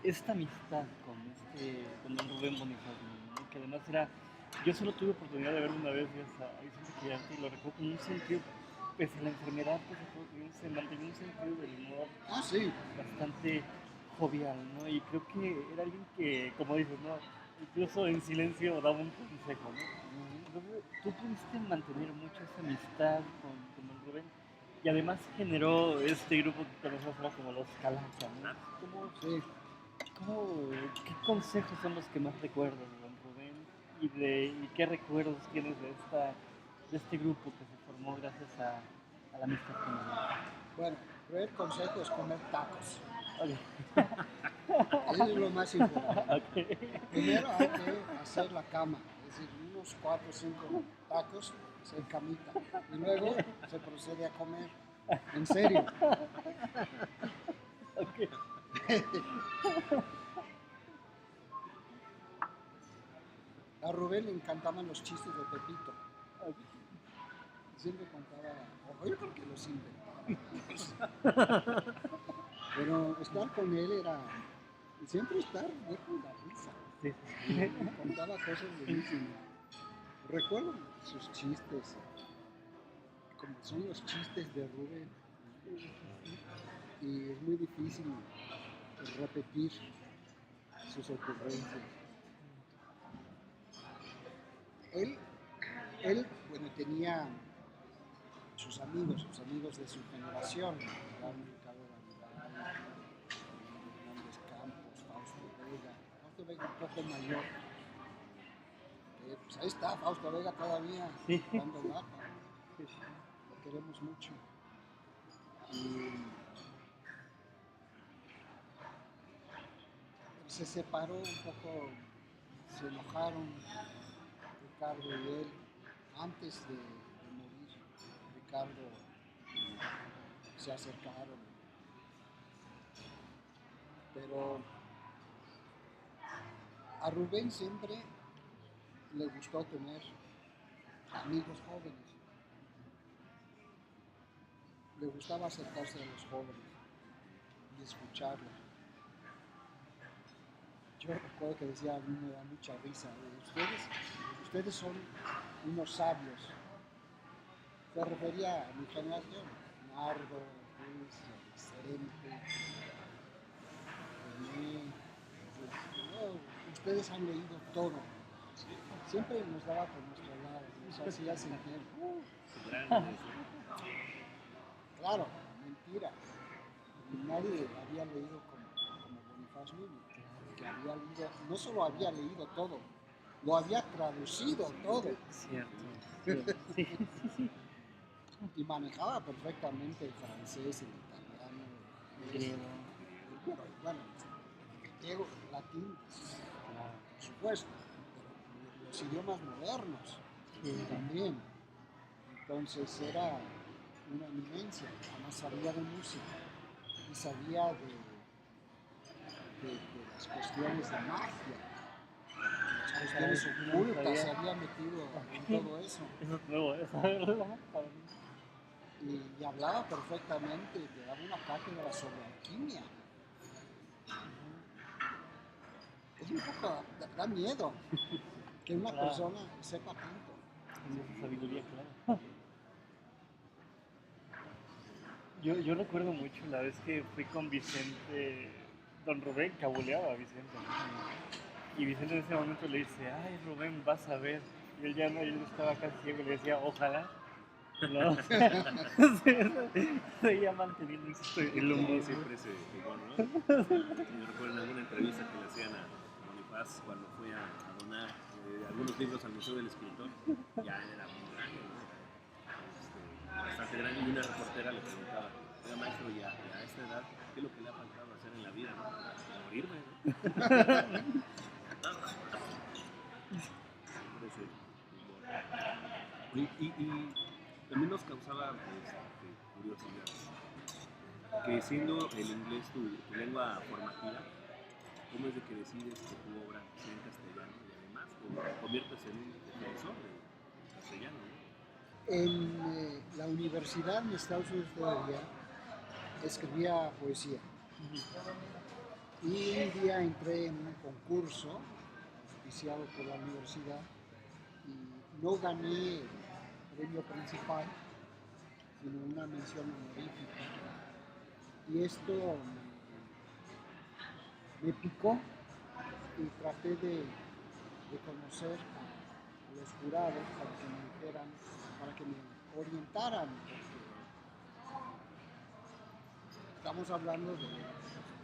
esta amistad con don Rubén Bonifacio, ¿no? Que además era, yo solo tuve oportunidad de verlo una vez a Vicente Quirarte y lo recuerdo con un sentido, pese a la enfermedad, pese a todo, se mantenía un sentido del humor Ah, sí. bastante jovial, ¿no? Y creo que era alguien que, como dices, ¿no? Incluso en silencio daba un consejo, ¿no? Entonces, tú pudiste mantener mucho esa amistad con don Rubén y además generó este grupo que conocemos ahora como los Calaca, ¿no? Sí. ¿Cómo, qué consejos son los que más recuerdas de don Rubén y qué recuerdos tienes de este grupo que se formó gracias a la amistad con él? Bueno, el primer consejo es comer tacos. Okay. Eso es lo más importante. Okay. Primero hay que hacer la cama, es decir, unos 4 o 5 tacos, hacer camita. Y luego se procede a comer. En serio. Okay. A Rubén le encantaban los chistes de Pepito. Okay. Siempre contaba, o yo creo que los inventaba. Pero estar con él era siempre estar muerto de la risa. Sí. Y contaba cosas buenísimas. Recuerdo sus chistes, como son los chistes de Rubén, y es muy difícil repetir sus ocurrencias. Él, él bueno, tenía sus amigos de su generación, Ricardo Davidal, Hernández Campos, Fausto Vega un poco mayor. Pues ahí está, Fausto Vega todavía Sí. dando lata, lo queremos mucho. Y se separó un poco, se enojaron Ricardo y él antes de morir. Ricardo se acercaron, pero a Rubén siempre le gustó tener amigos jóvenes, le gustaba acercarse a los jóvenes y escucharlos. Yo recuerdo que decía, a mí me da mucha risa, ustedes son unos sabios. Se refería a mi generación, Nardo, Luis, Vicente, René. No, ustedes han leído todo. Siempre nos daba por nuestro lado, nos hacía sentir. Claro, mentira. Nadie había leído como Bonifaz Nuño, que había leído, no solo había leído todo, lo había traducido todo. Cierto. Sí, sí, sí. Y manejaba perfectamente el francés, el italiano, el Griego. bueno, el griego, el latín, Claro. por supuesto, pero los idiomas modernos Sí. también. Entonces era una eminencia, además sabía de música y sabía de las cuestiones de magia, las cuestiones ocultas, se había metido en todo eso. Eso es nuevo, eso es verdad. Y hablaba perfectamente, te daba una cátedra sobre alquimia. Es un poco, da miedo que una persona sepa tanto. Esa sabiduría, claro. Yo recuerdo mucho la vez que fui con Vicente, don Rubén cabuleaba a Vicente, ¿no? Y Vicente en ese momento le dice, ay Rubén, vas a ver. Y él ya no, él estaba casi ciego y le decía, ojalá. No, seguía manteniendo, insisto, el humor. Siempre se pegó, ¿no? Yo recuerdo en alguna entrevista que le hacían a Bonifaz cuando fue a donar algunos libros al Museo del Escritor, ya era muy grande, ¿no? Bastante grande, y una reportera le preguntaba, oiga maestro, ya a esta edad, ¿qué es lo que le ha faltado hacer en la vida, no? Morirme, ¿no? Y también nos causaba curiosidad que siendo el inglés tu lengua formativa, ¿cómo es de que decides que tu obra sea en castellano y además te conviertes en un defensor del castellano, ¿no? En la universidad en Estados Unidos todavía escribía poesía. Y un día entré en un concurso auspiciado por la universidad y no gané el premio principal, sino una mención honorífica. Y esto me picó y traté de conocer a los jurados para que me dijeran, para que me orientaran, porque estamos hablando de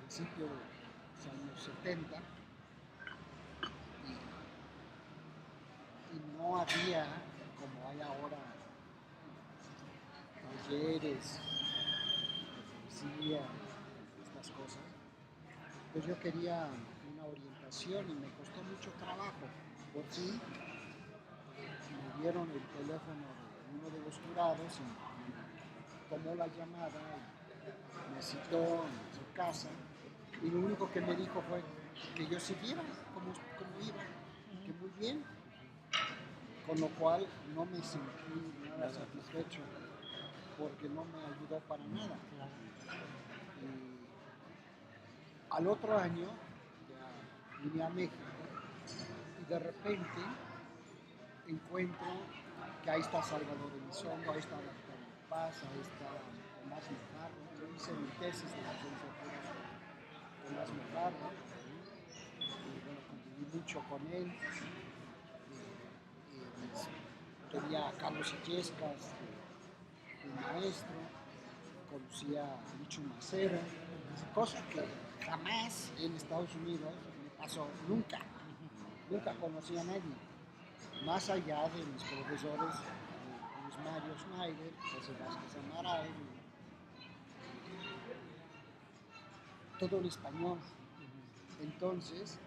principios de los años 70 y no había, como hay ahora, talleres de poesía, estas cosas. Pues yo quería una orientación y me costó mucho trabajo. Por fin me dieron el teléfono de uno de los jurados y tomó la llamada y me citó en su casa y lo único que me dijo fue que yo siguiera como iba, que muy bien, con lo cual no me sentí nada satisfecho porque no me ayudó para nada. Y al otro año ya vine a México y de repente encuentro que ahí está Salvador Elizondo, ahí está Octavio Paz, ahí está Tomás Mojarro. Yo hice mi tesis de licenciatura sobre Tomás Mojarro y bueno, conviví mucho con él. Tenía a Carlos Illescas, un maestro, conocía a Micho Macero, cosa que jamás en Estados Unidos me pasó, nunca, nunca conocí a nadie, más allá de mis profesores Luis Mario Schneider, José Vázquez Amaral, todo en español. Entonces,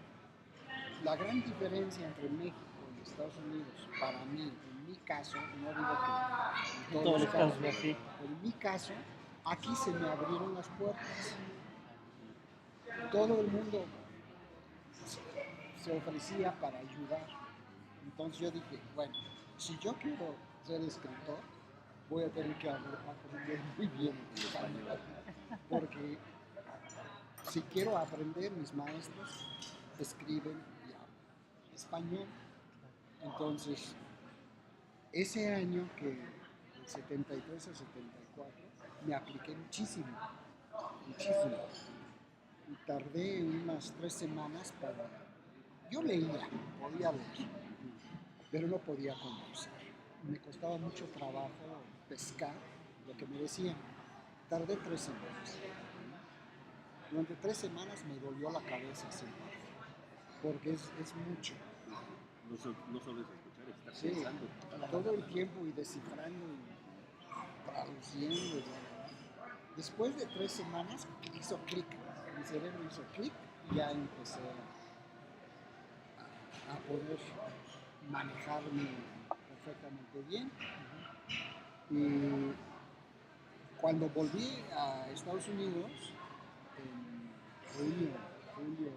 la gran diferencia entre México y Estados Unidos, para mí, en mi caso, no digo que en todos los casos, así. pero en mi caso, aquí se me abrieron las puertas. Todo el mundo se ofrecía para ayudar. Entonces yo dije, bueno, si yo quiero ser escritor, voy a tener que aprender muy bien español, porque si quiero aprender, mis maestros escriben y hablan español. Entonces, ese año que del 73 al 74 me apliqué muchísimo, muchísimo. Y tardé unas 3 semanas para... Yo leía, podía leer, pero no podía conversar. Me costaba mucho trabajo pescar lo que me decían. Tardé 3 semanas. Durante 3 semanas me dolió la cabeza siempre, porque es mucho. No solo es escuchar, es estar Sí, pensando. todo el tiempo y descifrando y traduciendo. Después de 3 semanas hizo clic, mi cerebro hizo clic y ya empecé a poder manejarme perfectamente bien. Y cuando volví a Estados Unidos, en julio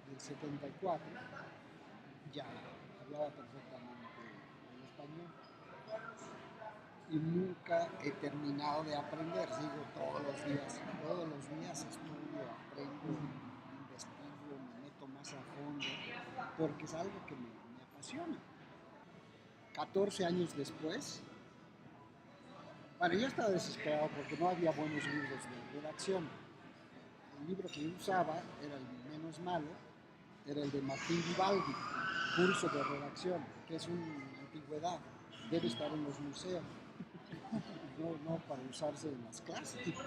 del 74, ya hablaba perfectamente el español. Y nunca he terminado de aprender, sigo todos los días estudio, aprendo, investigo, me meto más a fondo, porque es algo que me apasiona. 14 años después, bueno, yo estaba desesperado porque no había buenos libros de redacción. El libro que yo usaba era el menos malo, era el de Martín Vivaldi, Curso de Redacción, que es una antigüedad, debe estar en los museos. No para usarse en las clases.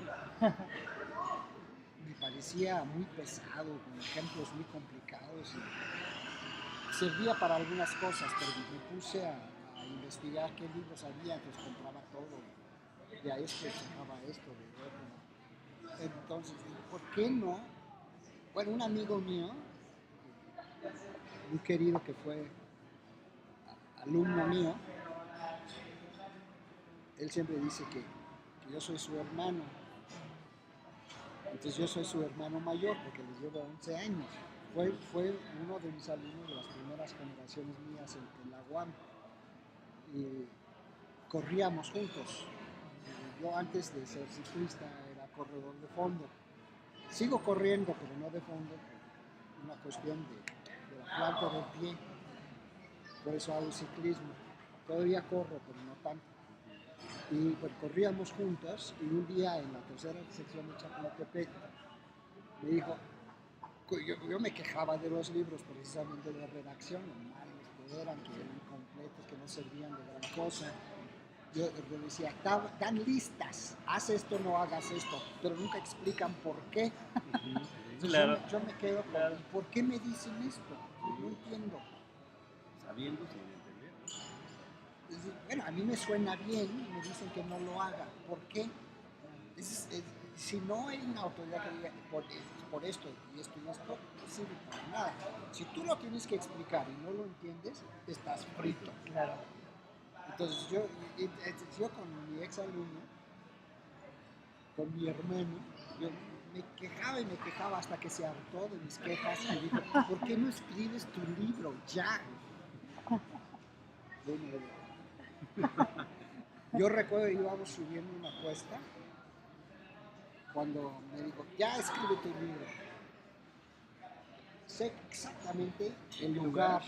Me parecía muy pesado, con ejemplos muy complicados. Y servía para algunas cosas, pero me puse a investigar qué libros había, entonces compraba todo. De ahí es que sacaba esto, de otro. Entonces, ¿por qué no? Bueno, un amigo mío, muy querido que fue alumno mío, él siempre dice que yo soy su hermano. Entonces yo soy su hermano mayor porque le llevo 11 años. Fue uno de mis alumnos de las primeras generaciones mías en la UAM. Y corríamos juntos. Yo antes de ser ciclista era corredor de fondo. Sigo corriendo, pero no de fondo, por una cuestión de la planta del pie. Por eso hago ciclismo. Todavía corro, pero no tanto. Y pues corríamos juntos y un día en la tercera sección de Chapultepec me dijo, yo me quejaba de los libros precisamente de redacción, lo malos que eran incompletos, que no servían de gran cosa. Yo decía, dan listas, haz esto, no hagas esto, pero nunca explican por qué. Entonces Claro, yo me quedo con, claro. ¿por qué me dicen esto? No entiendo. Sabiendo sin entender, ¿no? Es decir, bueno, a mí me suena bien y me dicen que no lo haga. ¿Por qué? Si no hay una autoridad que diga por esto y esto y esto, no sirve para nada. Si tú lo tienes que explicar y no lo entiendes, estás frito. Claro. Entonces yo con mi ex alumno, con mi hermano, yo me quejaba y me quejaba hasta que se hartó de mis quejas y dijo, ¿por qué no escribes tu libro ya? Yo recuerdo que íbamos subiendo una cuesta cuando me dijo, ya escribe tu libro. Sé exactamente el lugar.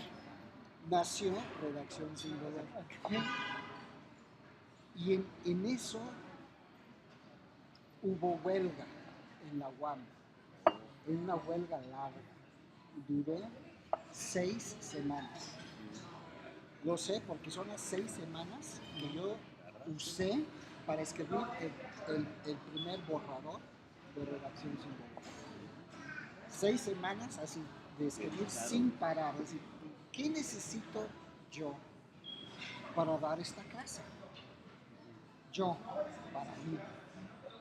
Nació Redacción Sin Dolor. Y en eso hubo huelga en la UAM. Una huelga larga. Duró 6 semanas. Lo sé porque son las 6 semanas que yo usé para escribir el primer borrador de Redacción Sin Dolor. 6 semanas así, de escribir sin parar. Es decir, ¿qué necesito yo para dar esta clase? Yo, para mí.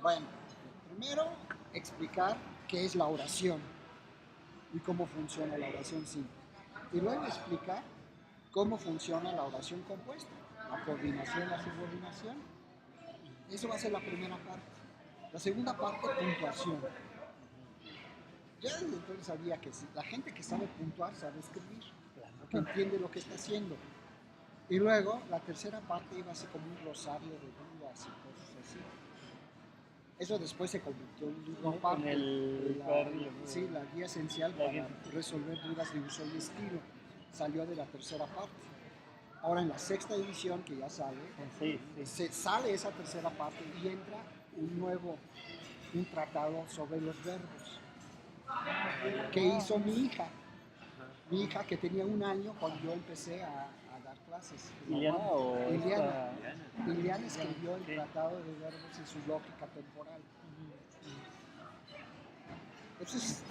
Bueno, primero explicar qué es la oración y cómo funciona la oración simple. Y luego explicar cómo funciona la oración compuesta, la coordinación, la subordinación. Eso va a ser la primera parte. La segunda parte, puntuación. Ya desde entonces sabía que la gente que sabe puntuar sabe escribir, que entiende lo que está haciendo. Y luego la tercera parte iba a ser como un rosario de dudas y cosas así. Eso después se convirtió en un libro aparte. Sí, la guía esencial para resolver dudas de uso y estilo. Salió de la tercera parte. Ahora en la sexta edición, que ya sale, sale esa tercera parte y entra un tratado sobre los verbos que hizo mi hija. Mi hija que tenía 1 año cuando yo empecé a dar clases. Liliana escribió el tratado de verbos y su lógica temporal. Entonces,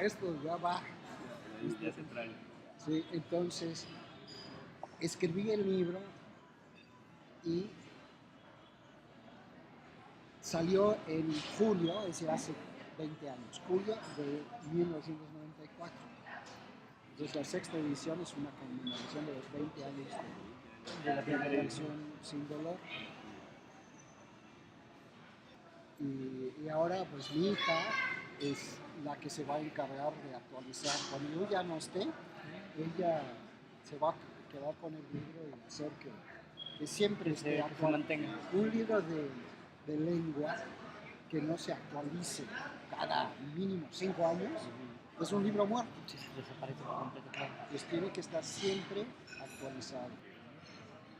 esto ya va. Ya se trae. Sí, entonces escribí el libro y salió en julio, es decir, hace 20 años, julio de 1994. Entonces la sexta edición es una conmemoración de los 20 años de la Redacción Sin Dolor. Y ahora pues mi hija es la que se va a encargar de actualizar. Cuando yo ya no esté, ella se va a quedar con el libro y hacer que siempre esté actual. Un libro de lengua que no se actualice cada mínimo 5 años, es un libro muerto. Desaparece por completo, claro. Pues tiene que estar siempre actualizado.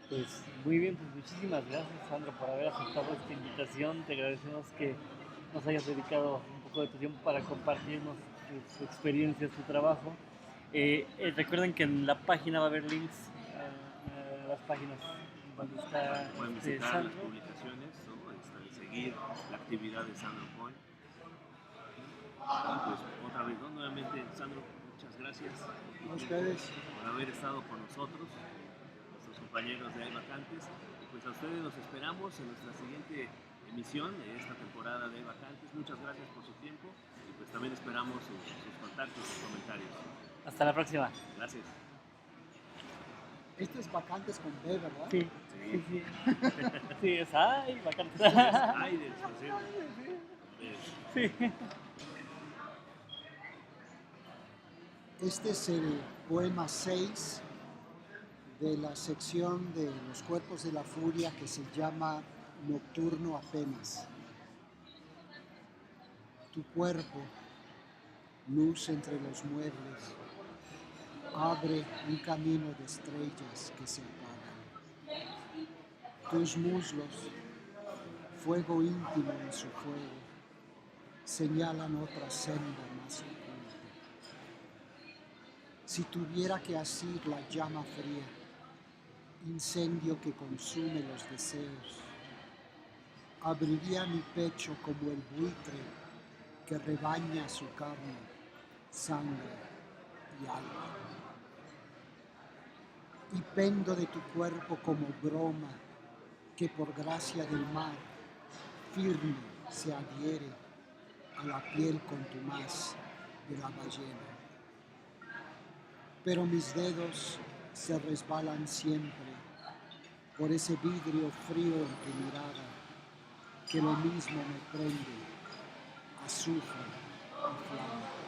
Pues muy bien, pues muchísimas gracias, Sandro, por haber aceptado esta invitación. Te agradecemos que nos hayas dedicado un poco de tu tiempo para compartirnos tu experiencia, tu trabajo. Recuerden que en la página va a haber links a las páginas donde está Pueden visitar Sandro. las publicaciones o seguir la actividad de Sandro Point. Y pues otra vez, ¿no? Nuevamente, Sandro, muchas gracias A ustedes. por haber estado con nosotros, nuestros compañeros de Hay Vacantes. Y pues a ustedes los esperamos en nuestra siguiente emisión de esta temporada de Hay Vacantes. Muchas gracias por su tiempo y pues también esperamos sus contactos, sus comentarios. Hasta la próxima. Gracias. Esto es Vacantes con B, ¿verdad? Sí. Sí, es Hay Vacantes. Ay, de expresión. Sí. Este es el poema 6 de la sección de los cuerpos de la furia que se llama Nocturno apenas. Tu cuerpo, luz entre los muebles, abre un camino de estrellas que se apagan. Tus muslos, fuego íntimo en su fuego, señalan otra senda más oculta. Si tuviera que asir la llama fría, incendio que consume los deseos, abriría mi pecho como el buitre que rebaña su carne, sangre y alma. Y pendo de tu cuerpo como broma que por gracia del mar firme se adhiere a la piel contumaz de la ballena. Pero mis dedos se resbalan siempre por ese vidrio frío en tu mirada que lo mismo me prende, azufre y flama.